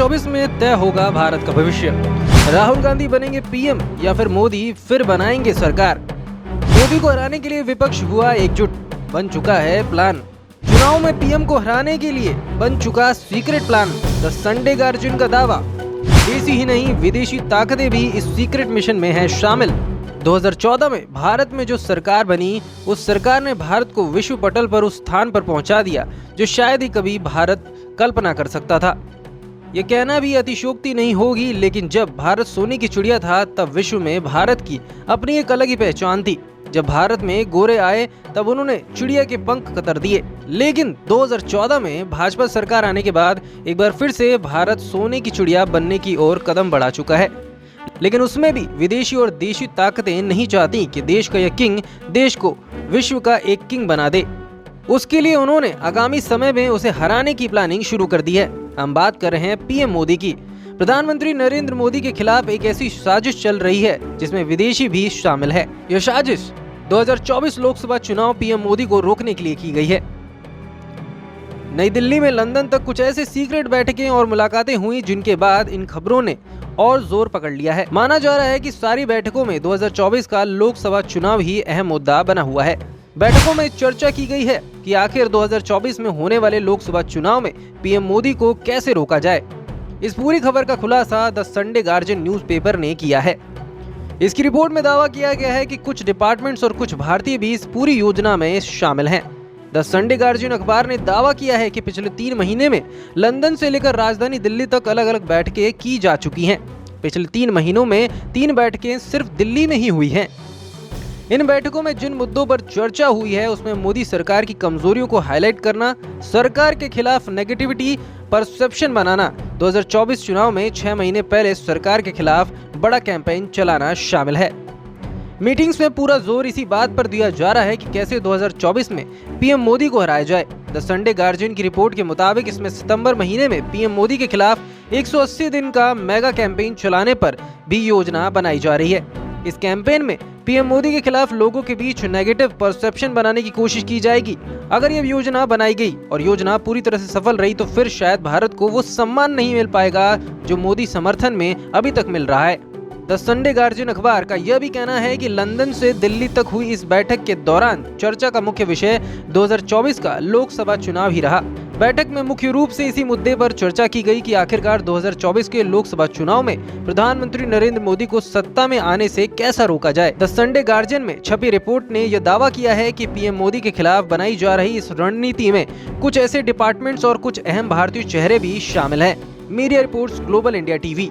2024 में तय होगा भारत का भविष्य। राहुल गांधी बनेंगे पीएम या फिर मोदी फिर बनाएंगे सरकार। मोदी को हराने के लिए विपक्ष हुआ एकजुट, बन चुका है प्लान। चुनाव में पीएम को हराने के लिए बन चुका secret plan. The Sunday guardian का दावा, देसी ही नहीं विदेशी ताकतें भी इस सीक्रेट मिशन में हैं शामिल। 2014 में भारत में जो सरकार बनी, उस सरकार ने भारत को विश्व पटल पर उस स्थान पर पहुंचा दिया जो शायद ही कभी भारत कल्पना कर सकता था। ये कहना भी अतिशयोक्ति नहीं होगी, लेकिन जब भारत सोने की चिड़िया था तब विश्व में भारत की अपनी एक अलग ही पहचान थी। जब भारत में गोरे आए तब उन्होंने चिड़िया के पंख कतर दिए। लेकिन 2014 में भाजपा सरकार आने के बाद एक बार फिर से भारत सोने की चिड़िया बनने की ओर कदम बढ़ा चुका है। लेकिन उसमें भी विदेशी और देशी ताकतें नहीं चाहती कि देश का यह किंग देश को विश्व का एक किंग बना दे। उसके लिए उन्होंने आगामी समय में उसे हराने की प्लानिंग शुरू कर दी है। हम बात कर रहे हैं पीएम मोदी की। प्रधानमंत्री नरेंद्र मोदी के खिलाफ एक ऐसी साजिश चल रही है जिसमें विदेशी भी शामिल है। यह साजिश 2024 लोकसभा चुनाव पीएम मोदी को रोकने के लिए की गई है। नई दिल्ली में लंदन तक कुछ ऐसे सीक्रेट बैठकें और मुलाकातें हुई जिनके बाद इन खबरों ने और जोर पकड़ लिया है। माना जा रहा है कि सारी बैठकों में 2024 का लोकसभा चुनाव ही अहम मुद्दा बना हुआ है। बैठकों में चर्चा की गई है कि आखिर 2024 में होने वाले लोकसभा चुनाव में पीएम मोदी को कैसे रोका जाए। इस पूरी खबर का खुलासा द संडे गार्जियन न्यूज़पेपर ने किया है। इसकी रिपोर्ट में दावा किया गया है कि कुछ डिपार्टमेंट्स और कुछ भारतीय भी इस पूरी योजना में शामिल हैं। द संडे गार्जियन अखबार ने दावा किया है कि पिछले 3 महीने में लंदन से लेकर राजधानी दिल्ली तक अलग अलग बैठकें की जा चुकी हैं। पिछले 3 महीनों में 3 बैठकें सिर्फ दिल्ली में ही हुई हैं। इन बैठकों में जिन मुद्दों पर चर्चा हुई है उसमें मोदी सरकार की कमजोरियों को हाईलाइट करना, सरकार के खिलाफ नेगेटिविटी परसेप्शन बनाना, 2024 चुनाव में 6 महीने पहले सरकार के खिलाफ बड़ा कैंपेन चलाना शामिल है। मीटिंग्स में पूरा जोर इसी बात पर दिया जा रहा है कि कैसे 2024 में पीएम मोदी को हराया जाए। द संडे गार्जियन की रिपोर्ट के मुताबिक इसमें सितंबर महीने में पीएम मोदी के खिलाफ 180 दिन का मेगा कैंपेन चलाने पर भी योजना बनाई जा रही है। इस कैंपेन में पीएम मोदी के खिलाफ लोगों के बीच नेगेटिव परसेप्शन बनाने की कोशिश की जाएगी। अगर ये योजना बनाई गई और योजना पूरी तरह से सफल रही तो फिर शायद भारत को वो सम्मान नहीं मिल पाएगा जो मोदी समर्थन में अभी तक मिल रहा है। द संडे गार्जियन अखबार का यह भी कहना है कि लंदन से दिल्ली तक हुई इस बैठक के दौरान चर्चा का मुख्य विषय 2024 का लोकसभा चुनाव ही रहा। बैठक में मुख्य रूप से इसी मुद्दे पर चर्चा की गई कि आखिरकार 2024 के लोकसभा चुनाव में प्रधानमंत्री नरेंद्र मोदी को सत्ता में आने से कैसा रोका जाए। द संडे गार्जियन में छपी रिपोर्ट ने यह दावा किया है कि पीएम मोदी के खिलाफ बनाई जा रही इस रणनीति में कुछ ऐसे डिपार्टमेंट्स और कुछ अहम भारतीय चेहरे भी शामिल हैं। Media reports, global India TV.